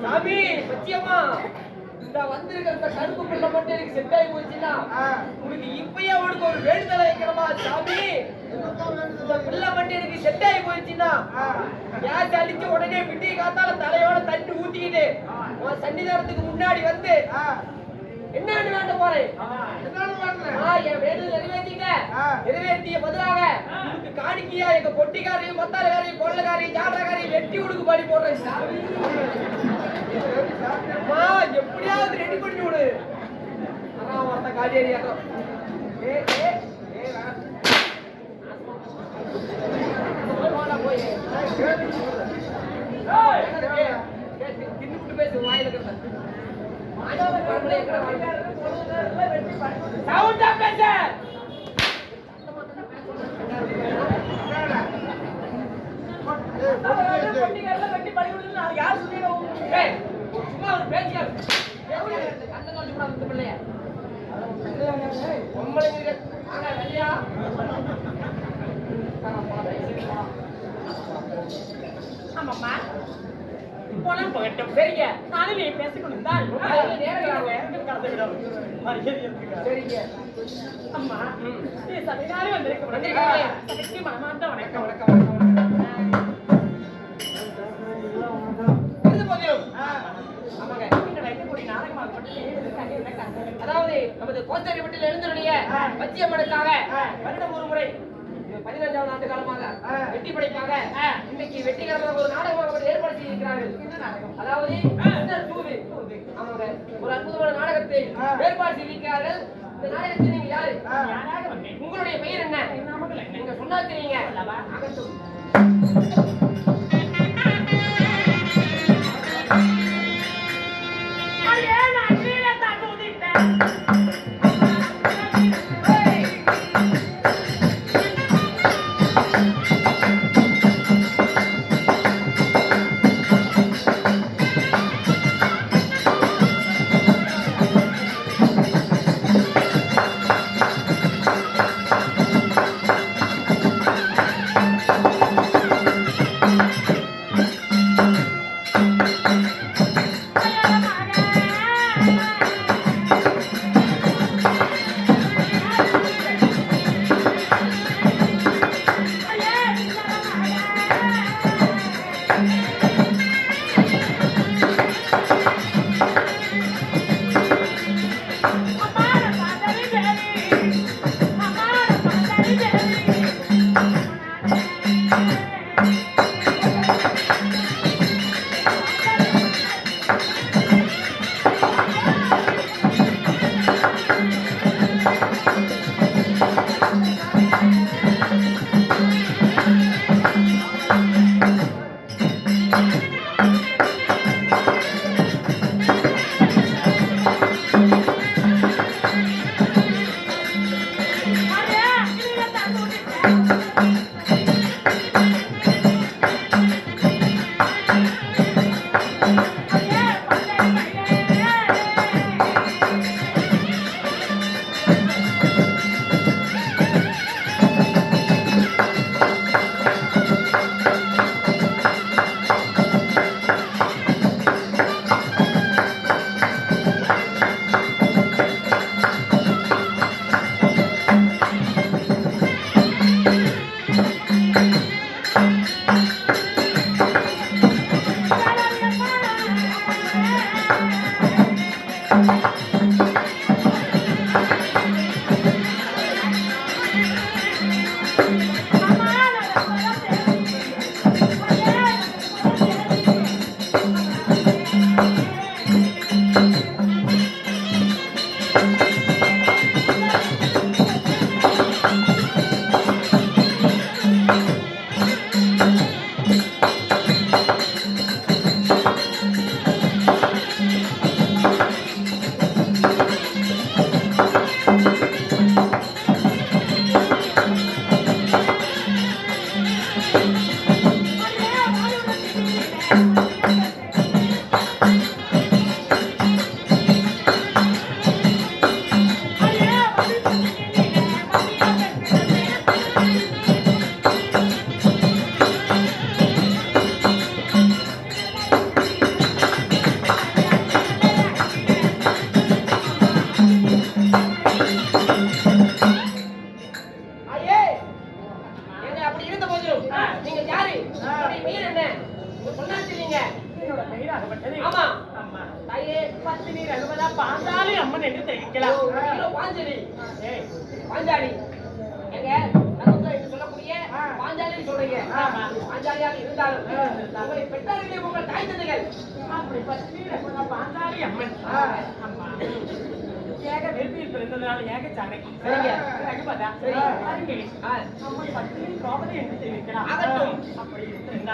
சாமி பச்சியம்மா இந்த வந்திருக்கிற இந்த கருப்பு பிள்ளை மட்டும் எனக்கு செட் ஆகி போச்சுன்னா உனக்கு இப்பயே உனக்கு ஒரு வேண்டுதலை வைக்கிறமா சாமி. இந்த பிள்ளை மட்டும் எனக்கு செட் ஆகி போச்சுன்னா கேஸ் அடிச்சு உடனே பிட்டி காத்தால தலையோட தண்ணி ஊத்திக்கிட்டு உன் சன்னிதானத்துக்கு முன்னாடி வந்து என்னன்னு வேண்ட போறேன். என் வேண்டுதல் நிறைவேற்றிய பதிலாக உனக்கு காணிக்கையா எங்க பொட்டிக்காரையும் மத்தாரக்காரையும் கொள்ளக்காரையும் ஜாடக்காரையும் வெட்டி உடுக்கு பாடி போடுறேன் சாமி. எப்படியாவது ரெடி பண்ணி விடு. அதான் காலியாரியாக்கம் தின்னு பேசு வாயில ஆமாம்மா போலாம் போகட்டும். சரிங்க, நானும் நீ பேசிக்கணும் தான் சரிங்க. அம்மா நீ சபையாலே வந்திருக்க சபைக்கு மனமார்ந்த வணக்கம். வணக்கம் அதாவது நமது கோத்தரி வீட்டில் எழுந்தருடைய பச்சியம்மனுக்காக வருடம் ஒரு முறை 15வது ஆண்டு காலமாக வெட்டி படைப்பாக இன்னைக்கு வெட்டிக்காரர்கள் ஒரு நாடகம் ஏற்பாடு செய்திருக்கிறார்கள். அதாவது ஒரு அற்புதமான நாடகத்தை ஏற்பாடு செய்திருக்கிறார்கள். இந்த நாடகத்தில் நீங்க யாரு? உங்களுடைய பெயர் என்ன? நீங்க சொன்னா தெரியுங்க. ஏய் பாஞ்சாலி எங்க நகத்துல என்று சொல்லக்கூடிய பாஞ்சாலின்னு சொல்றீங்க. பாஞ்சாலியாக இருந்தாலும் உங்களை பெற்றார்களே உங்கள் தாய் தந்தைகள் அப்படி பத்தி பாஞ்சாலி அம்மன் அம்மா ஏக நெருப்பில் பிறந்ததுனால ஏக ஜானகி சரிங்க. ரகுபதா சரி. அருங்கிலி அம்மன் பத்தினி திரௌபதி என்று தெரிவிக்கலாம். ஆகட்டும். அப்படி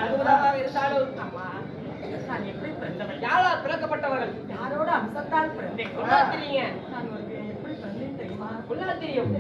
அற்புதமாக இருந்தாலும் அம்மா நான் எப்படி பிறந்தவள்? யாரால் பிறக்கப்பட்டவர்கள்? யாரோட அம்சத்தால் பிறந்தேன்? கொண்டா தெரியுங்க. நான் ஒரு எப்படி பிறந்தேன் தெரியுமா? கொண்டா தெரியும்.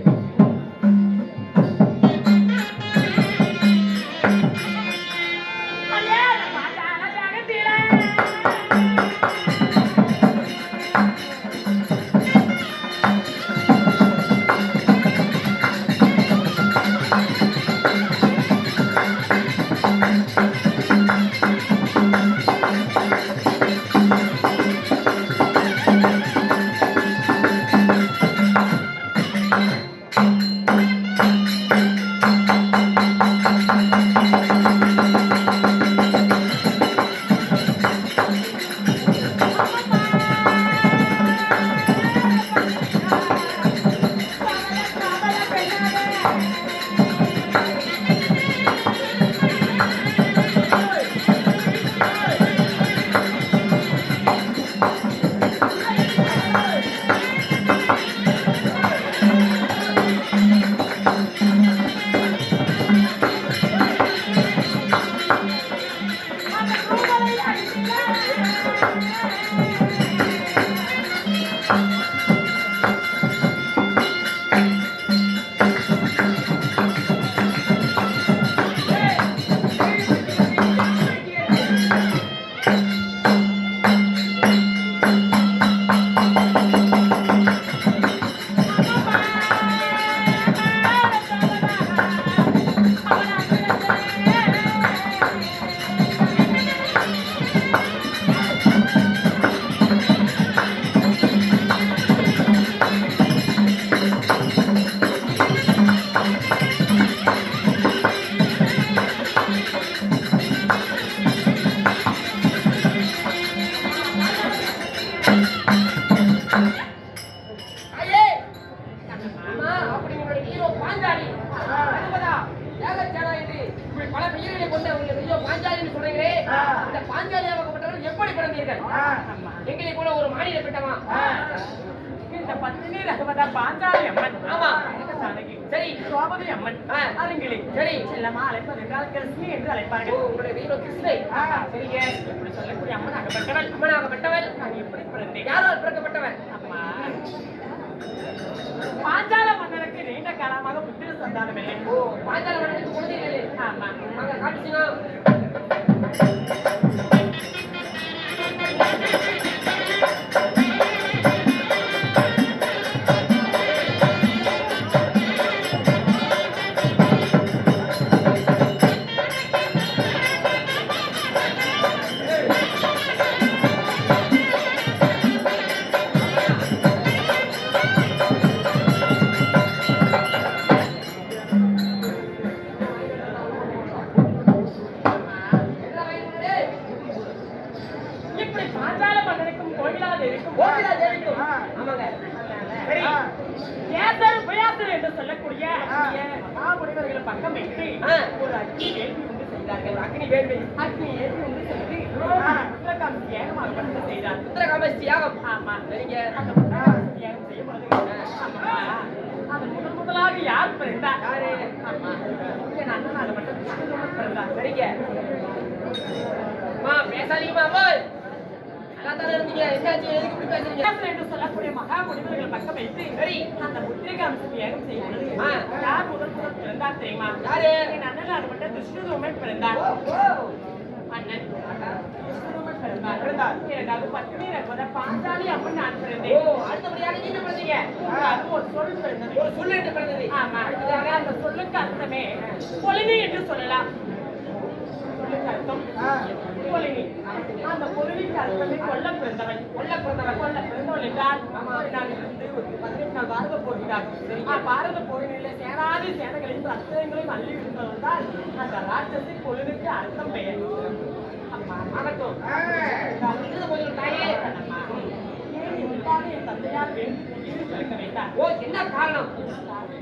எங்களை போல ஒரு மாநில பெட்டமா இந்த பத்தினி ரகுபதா பாஞ்சாலி அம்மன் ஆமா ஜானகி சரி திரௌபதி அம்மன் அருங்கிலி சரி செல்லமா அழைப்பது என்றால் கிருஷ்ணி என்று அழைப்பார்கள். உங்களுடைய வீரோ கிருஷ்ணை சரிங்க இப்படி சொல்லக்கூடிய அம்மனாகப்பட்டவள் அம்மனாகப்பட்டவள் நான் எப்படி பிறந்தேன்? யாரால் பிறக்கப்பட்டவன்? அம்மா பாஞ்சால மன்னனுக்கு நீண்ட காலமாக புத்திர சந்தானம் இல்லை. பாஞ்சால மன்னனுக்கு குழந்தைகள் இல்லை. ஆமா அங்க காட்டுச்சுனா பக்கம் வைத்து ஒரு அக்னி வேள்வி உண்டு செய்தார்கள். அக்னி வேள்வி அக்னி வேள்வி உண்டு செய்து புத்திரகாம தியாகம் செய்தார். புத்திரகாம தியாகம் ஆமா சரிங்க. அந்த புத்திரகாம தியாகம் செய்யப்படுது. அது முதலாக யார் பிறந்தார்? யாரு? ஆமா என் அண்ணனாக மட்டும் விஷ்ணுதேவன் பிறந்தார். சரிங்க. மா பேசாதீங்கம்மா போய் நல்லா இருந்தீங்க. என்னாச்சு? எதுக்கு இப்படி பேசுறீங்க? என்று சொல்லக்கூடிய மகா முனிவர்கள் பக்கம் வைத்து சரி அந்த புத்திரகாம தியாகம் செய்யப்படுது. யார் முதல் பிறந்தார் தெரியுமா? யாரு? என் அண்ணனாக மட்டும் விஷ்ணுதேவன் பிறந்தார். அண்ணன் விஷ்ணுதேவன் பிறந்தார். இரண்டாவது பத்தினி ரகுபதா பாஞ்சாலி அம்மன் நான் பிறந்தேன். அடுத்தபடியாக நீங்க பிறந்தீங்க. ஒரு சொல் பிறந்தது. ஒரு சொல் என்று பிறந்தது. ஆமா அடுத்ததாக அந்த சொல்லுக்கு அர்த்தமே பொலினி என்று சொல்லலாம். சொல்லுக்கு அர்த்தம் பொலினி. அந்த பொலினிக்கு அர்த்தமே கொல்ல பிறந்தவன். கொல்ல பிறந்தவள் என்றால் நான் இருந்து ஒரு 18 நாள் பாரத போகிறார். பாரத போரினிலே சேனாதி சேனைகளையும் ரத்தங்களையும் அள்ளி விடுவதால் அந்த ராட்சசி பொலினுக்கு அர்த்தம் பெயர். அம்மா ஆகட்டும் தாயே எதற்காக என் தந்தையார் வேண்டி பிறக்க வைத்தார்? ஓ, என்ன காரணம்?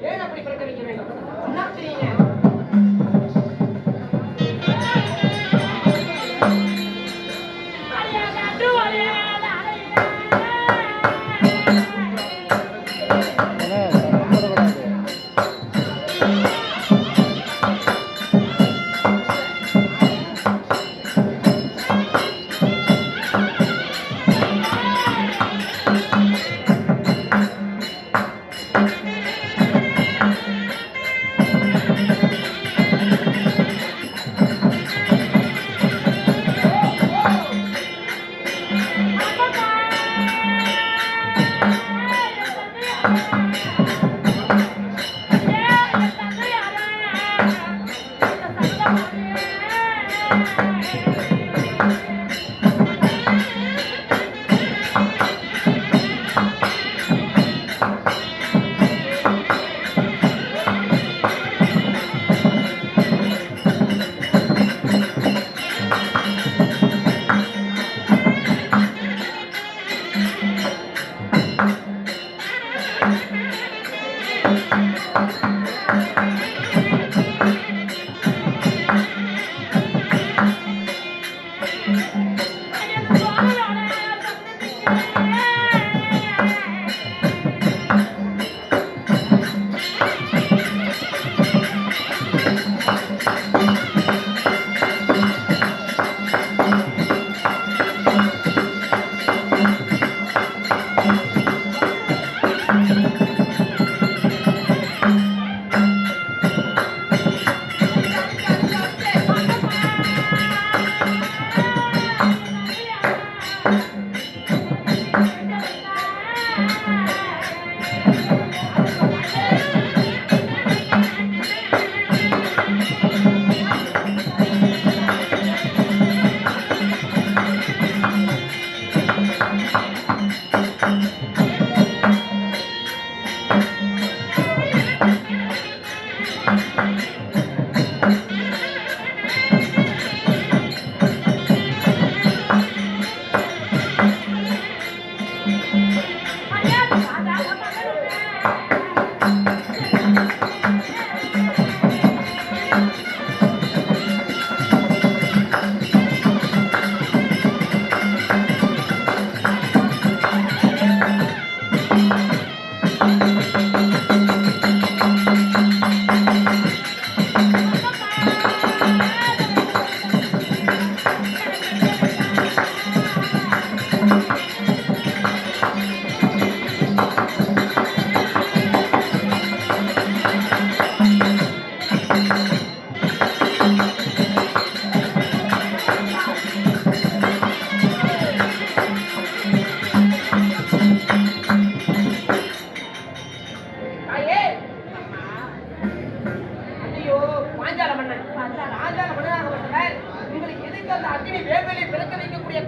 ஏன் அப்படி பிறக்க வைக்க வேண்டும்? என்ன தெரியுங்க?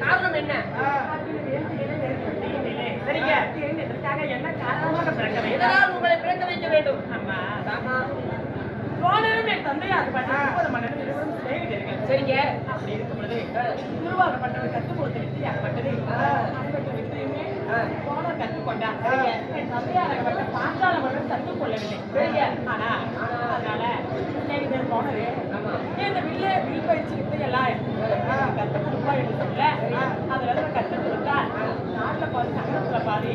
காரணம் என்ன? சரிங்க. என்ன காரணமாக பிறக்க வேண்டும்? எதனால் உங்களை பிறக்க வைக்க வேண்டும்? அம்மா ஆமா. சோழரும் என் தந்தையார் பட்ட மன்னன் இருவரும் சிநேகிதர்கள். சரிங்க. அப்படி இருக்கும் பொழுது திருவாகப்பட்டவர் கற்றுக் கொடுத்த வித்தையாகப்பட்டது அன்பற்ற வித்தையுமே சோழர் கற்றுக்கொண்டார். சரிங்க. என் தந்தையாகப்பட்ட பாஞ்சால மன்னன் கற்றுக்கொள்ளவில்லை. சரிங்க. ஆனா அதனால சிநேகிதர் போனது இந்த வில் பயிற்சி வித்தையெல்லாம் கற்றுக் கொடுப்பா என்று சொல்ல அதுல கற்றுக் கொடுத்தார். நாட்டுல பாதி நகரத்துல பாதி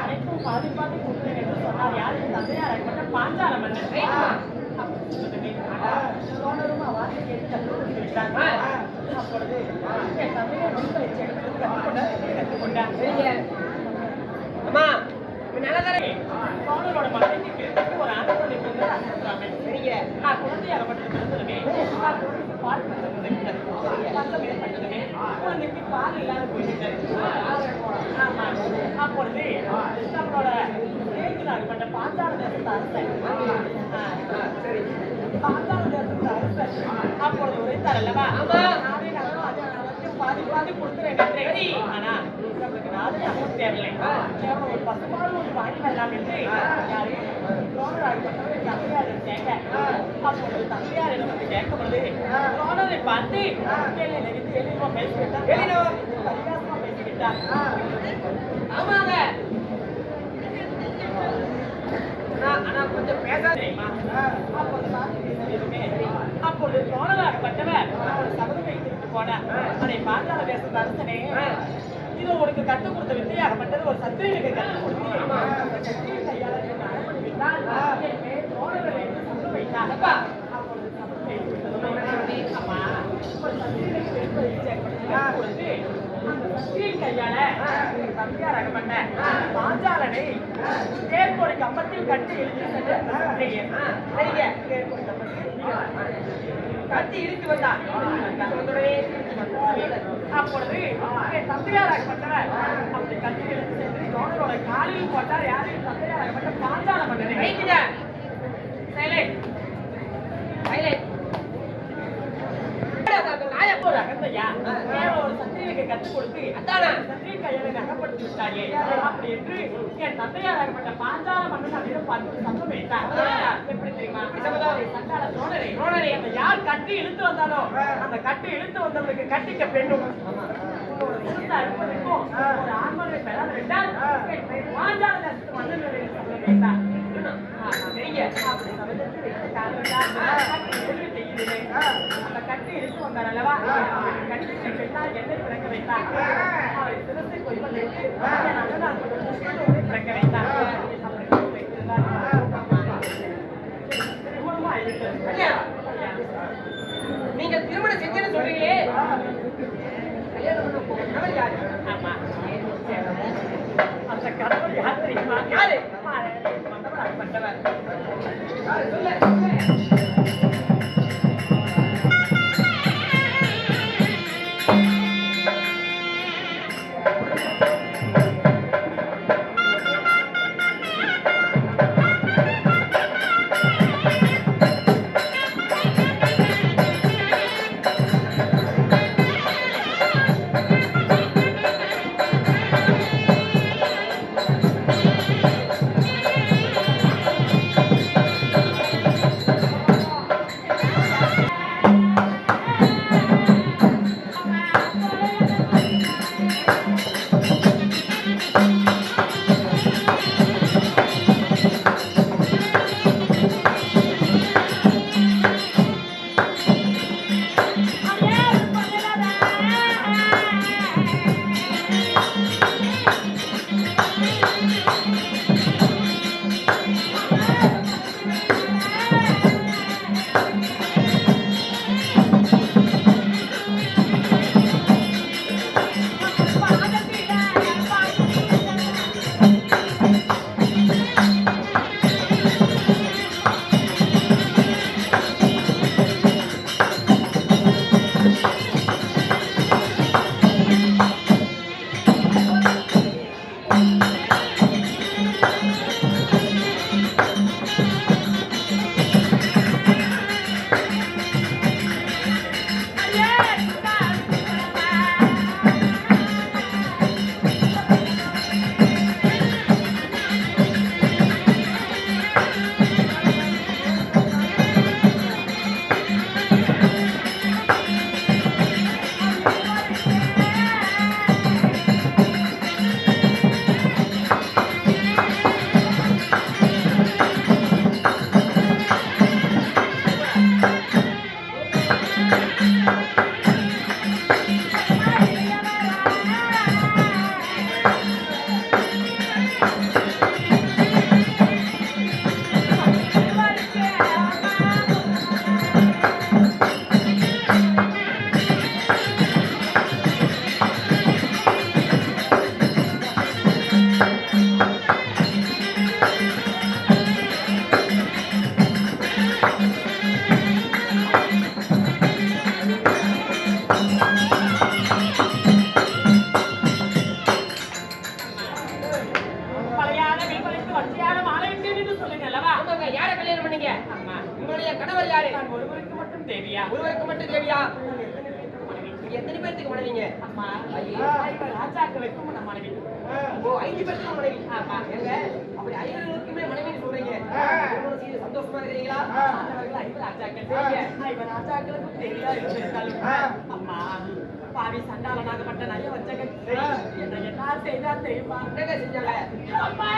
அனைத்தும் பாதி பாதி கொடுத்தேன் என்று சொன்னார். யாரு தந்தையாகப்பட்ட பாஞ்சால மன்னன். சோழரும் வார்த்தை கேட்டு கற்றுக் கொடுத்து விட்டார். அப்பொழுது என் தந்தையை வில் பயிற்சி எடுத்து கற்றுக்கொண்டார். சரிங்க. அம்மா நல்லதாரே. சோழரோட மகனுக்கு ஒரு ஆண் குழந்தை பிறந்தது. சரிங்க. நான் குழந்தையாகப்பட்டது பிறந்ததுமே நான் குழந்தைக்கு பால் பட்டம் ஏற்பட்டதுமே குழந்தைக்கு பால் இல்லாத போய்விட்டது. ஆமா. அப்பொழுது நம்மளோட தேர்தலாகப்பட்ட பாஞ்சால தேசத்து அரசன் பாஞ்சால தேசத்து அரசன் அப்பொழுது உரைத்தார் அல்லவா? நானே பாதி பாதி கொடுத்துறேன். ஆனா நம்மளுக்கு நாடு அமௌண்ட் தேவையில்லை. ஒரு பசுமாடு ஒரு வாங்கி வரலாம் என்று யாரு சோழராகப்பட்டவர் தந்தையார் கேட்க அப்பொழுது தந்தையார் என்ன வந்து கேட்கும் பொழுது சோழரை பார்த்து எளிவா பேசிவிட்டார். பரிகாசமா பேசிவிட்டார். ஆமாங்க. கொஞ்சம் பேசாதே. அப்பொழுது தோழராகப்பட்டவர் ஒரு சபதம் வைத்திருக்கு போனார். அதை பாஞ்சால தேசத்து அரசனே, இது உனக்கு கற்றுக் கொடுத்த வித்தையாகப்பட்டது ஒரு சத்திரியனுக்கு கற்றுக் கொடுத்து அந்த சத்திரிய கையாள அம்மா கையால தம்பியாராகப்பட்ட பாஞ்சாலனை தேர்கொடி கம்பத்தில் கட்டி இழுத்து கட்டி இழுத்து வந்தான். அப்பொழுது என் தந்தையாராகப்பட்டவர் அப்படி கட்டி இழுத்து சென்று தோழரோட காலில் போட்டார். யாரையும் தந்தையாராகப்பட்ட பாஞ்சால மன்னனை வைக்கிற ஒரு சத்திரியனுக்கு கற்றுக் கொடுத்து சத்திரிய கையாளை அகப்படுத்தி விட்டாயே அப்படி என்று என் தந்தையாராகப்பட்ட பாஞ்சால மன்னன் அப்படின்னு பார்த்து சத்தம் வைத்தார். எப்படி தெரியுமா? சண்டால தோழரை அந்த யார் கட்டி இழுத்து வந்தாலோ அந்த கட்டி இழுத்து வந்தவனுக்கு கட்டிக்க பெண்ணும் அறுப்பதற்கும் ஒரு ஆண்மனை பெறாத விட்டால் பாஞ்சால தேசத்து மன்னன் சத்தம் வைத்தார். அந்த கட்டி இழுத்து வந்தார் அல்லவா? கட்டி என்னை பிறக்க வைத்தார். அவரை சிறத்தை கொய்வதை பிறக்க வைத்தார். நீங்க திருமணம் செஞ்சேன்னு சொல்றீங்களே, ஆமா, அந்த கடவுள் யார் தெரியுமா? யாரு? பட்டவர் சொல்ல ஒருவருக்கு மட்டும் தேவையா? எத்தனை பேருக்கு மனைவிங்க? அம்மா, ராஜாக்களுக்கும் மனைவி. ஓ, 5 பேருக்கு மனைவி. ஆமா. எங்க அப்படி 5 பேருக்குமே மனைவி சொல்றீங்க. சந்தோஷமா இருக்கீங்களா? ராஜாக்களுக்கும் தெரியா இருந்தாலும் அம்மா, பாவி சண்டாளனாகப்பட்ட நல்ல வச்சகன் என்ன என்ன செய்தா தெரியுமா? என்னங்க செஞ்சாங்க? அம்மா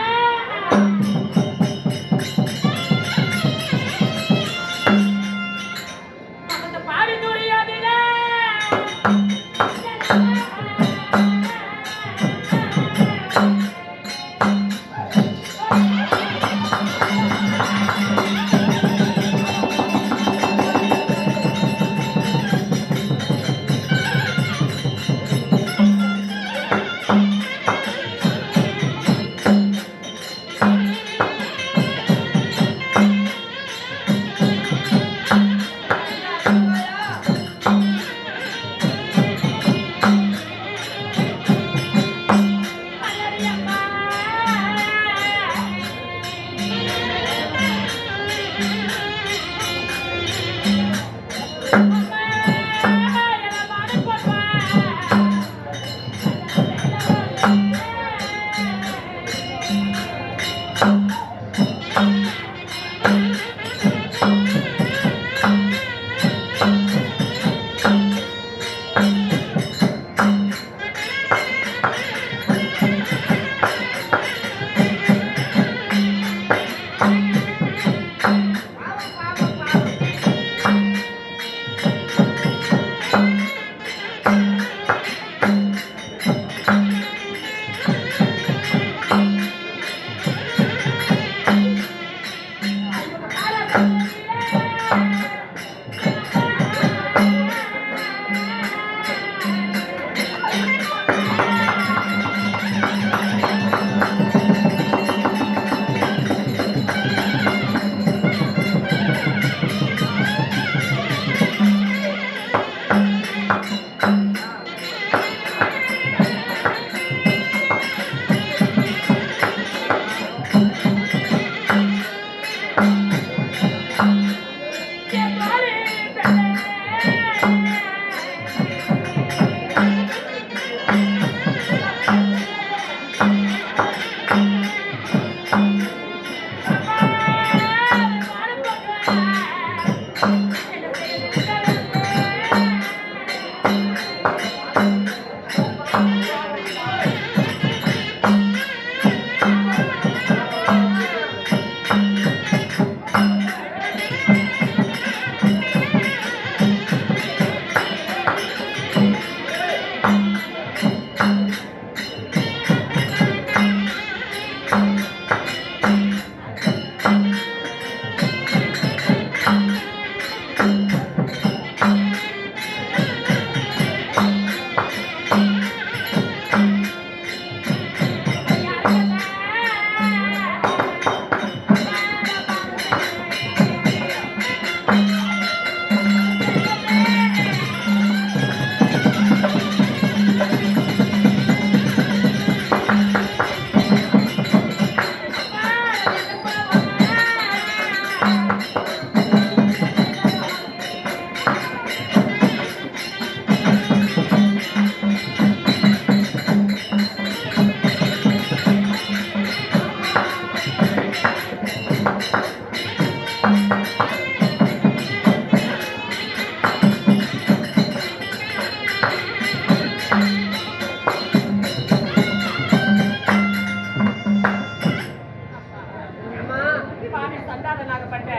சண்டாளனாகப்பட்ட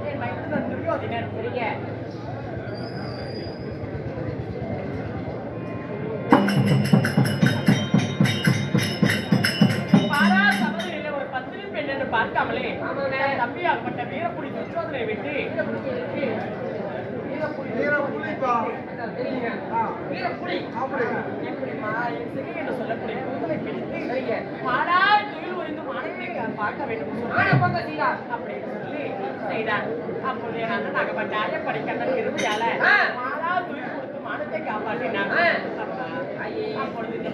என் மைத்துனர் துரியோதனன் பெரிய பாரா சபையில் ஒரு பத்திரி பெண் என்று பார்க்காமலே தம்பியாகப்பட்ட வீரப்புலி துரியோதனை விட்டு சொல்லக்கூடிய கூந்தலை பிடித்து மாடா துயில் உறிந்து மானத்தை பார்க்க வேண்டும் அப்படின்னு சொல்லி செய்தான். அப்போது என் அண்ணன் அகப்பட்ட ஆயப்படை கண்ணன் இறுதியால மாடா துயில் கொடுத்து மானத்தை காப்பாற்றினான். அப்பொழுது இந்த